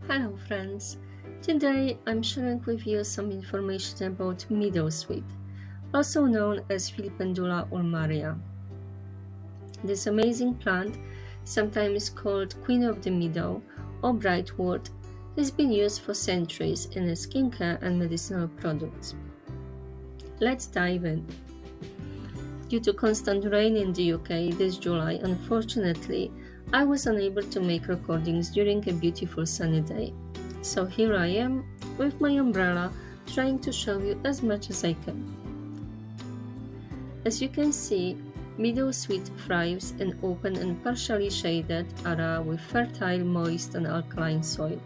Hello friends! Today I'm sharing with you some information about Meadowsweet, also known as Filipendula Ulmaria. This amazing plant, sometimes called Queen of the Meadow or Brightwood, has been used for centuries in skincare and medicinal products. Let's dive in. Due to constant rain in the UK this July, unfortunately, I was unable to make recordings during a beautiful sunny day. So here I am with my umbrella trying to show you as much as I can. As you can see, Meadowsweet thrives in open and partially shaded area with fertile, moist and alkaline soil.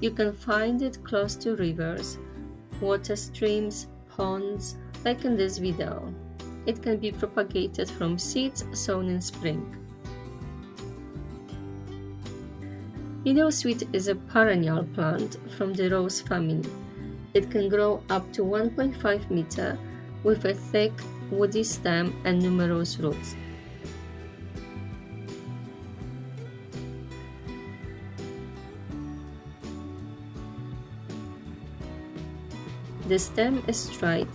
You can find it close to rivers, water streams, ponds, like in this video. It can be propagated from seeds sown in spring. Meadowsweet is a perennial plant from the rose family. It can grow up to 1.5 meter with a thick, woody stem and numerous roots. The stem is straight,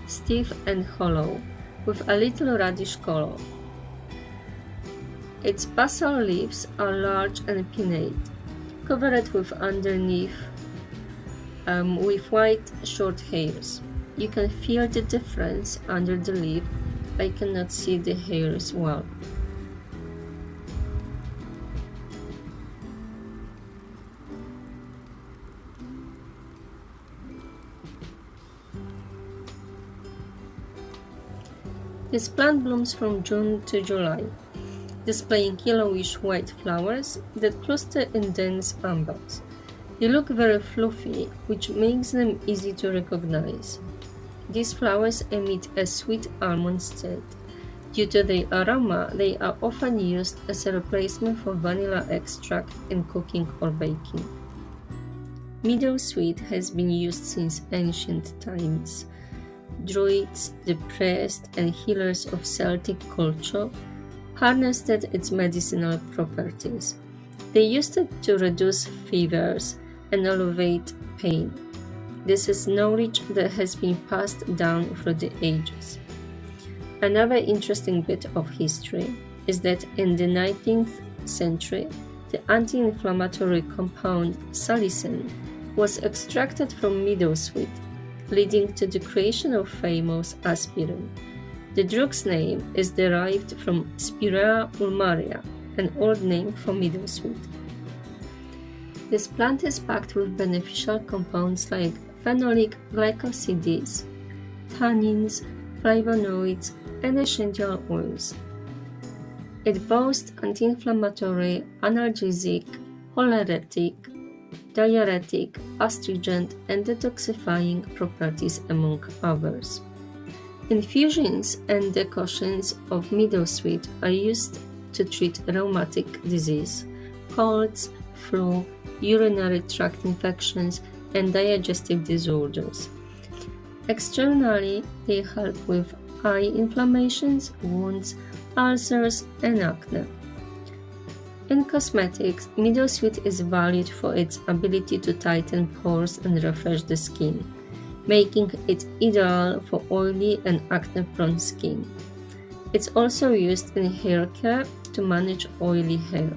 stiff and hollow, with a little reddish color. Its basal leaves are large and pinnate, covered with underneath with white short hairs. You can feel the difference under the leaf. I cannot see the hairs well. This plant blooms from June to July, displaying yellowish-white flowers that cluster in dense umbels. They look very fluffy, which makes them easy to recognize. These flowers emit a sweet almond scent. Due to their aroma, they are often used as a replacement for vanilla extract in cooking or baking. Meadowsweet has been used since ancient times. Druids, the priests and healers of Celtic culture harnessed its medicinal properties. They used it to reduce fevers and alleviate pain. This is knowledge that has been passed down through the ages. Another interesting bit of history is that in the 19th century, the anti-inflammatory compound salicin was extracted from meadowsweet, leading to the creation of famous aspirin. The drug's name is derived from Filipendula Ulmaria, an old name for meadowsweet. This plant is packed with beneficial compounds like phenolic glycosides, tannins, flavonoids, and essential oils. It boasts anti-inflammatory, analgesic, choleretic, diuretic, astringent, and detoxifying properties, among others. Infusions and decoctions of meadowsweet are used to treat rheumatic disease, colds, flu, urinary tract infections, and digestive disorders. Externally, they help with eye inflammations, wounds, ulcers, and acne. In cosmetics, meadowsweet is valued for its ability to tighten pores and refresh the skin, making it ideal for oily and acne-prone skin. It's also used in hair care to manage oily hair.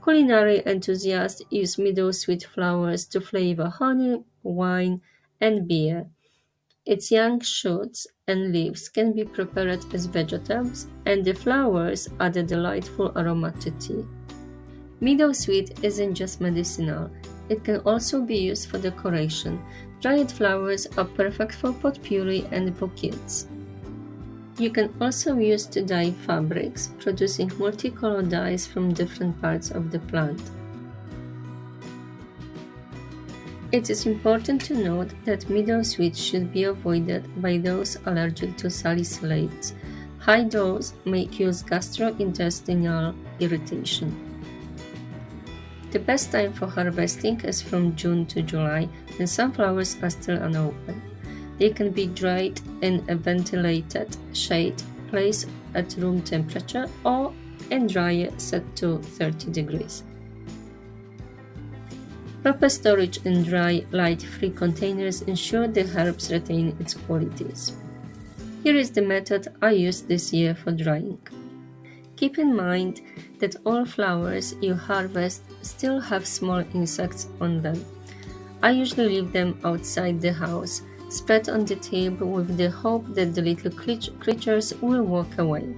Culinary enthusiasts use meadowsweet flowers to flavor honey, wine, and beer. Its young shoots and leaves can be prepared as vegetables, and the flowers add a delightful aroma to tea. Meadowsweet isn't just medicinal, it can also be used for decoration. Dried flowers are perfect for potpourri and bouquets. You can also use to dye fabrics, producing multicolored dyes from different parts of the plant. It is important to note that meadowsweet should be avoided by those allergic to salicylates. High dose may cause gastrointestinal irritation. The best time for harvesting is from June to July, when some flowers are still unopened. They can be dried in a ventilated shade place at room temperature or and dry set to 30 degrees. Proper storage in dry, light-free containers ensure the herbs retain its qualities. Here is the method I used this year for drying. Keep in mind that all flowers you harvest still have small insects on them. I usually leave them outside the house, spread on the table with the hope that the little creatures will walk away.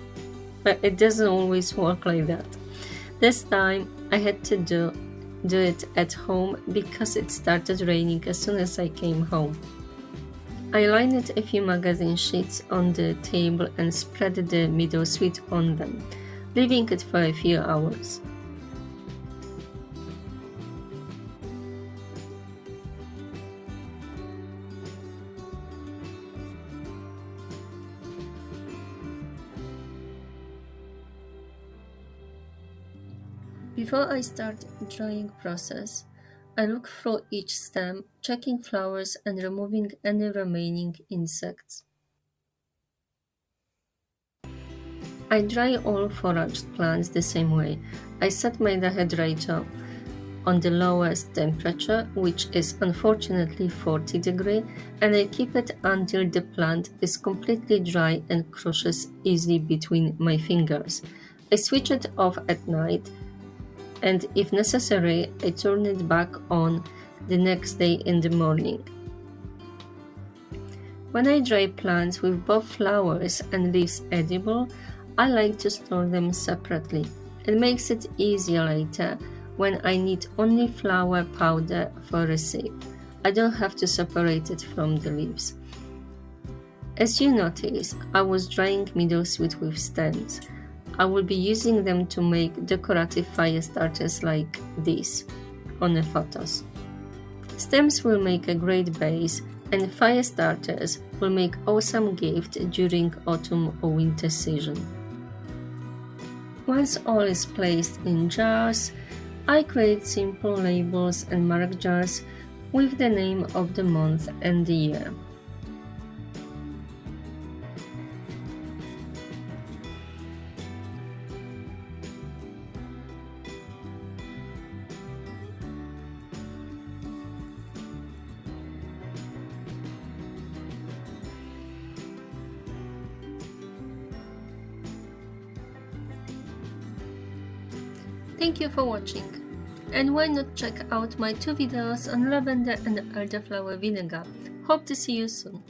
But it doesn't always work like that. This time I had to do it at home because it started raining as soon as I came home. I lined a few magazine sheets on the table and spread the Meadowsweet on them, leaving it for a few hours. Before I start the drying process, I look through each stem, checking flowers and removing any remaining insects. I dry all foraged plants the same way. I set my dehydrator on the lowest temperature, which is unfortunately 40 degrees, and I keep it until the plant is completely dry and crushes easily between my fingers. I switch it off at night, and if necessary, I turn it back on the next day in the morning. When I dry plants with both flowers and leaves edible, I like to store them separately. It makes it easier later when I need only flower powder for a recipe. I don't have to separate it from the leaves. As you notice, I was drying Meadowsweet with stems. I will be using them to make decorative fire starters like these on the photos. Stems will make a great base, and fire starters will make awesome gift during autumn or winter season. Once all is placed in jars, I create simple labels and mark jars with the name of the month and the year. Thank you for watching, and why not check out my 2 videos on lavender and elderflower vinegar. Hope to see you soon.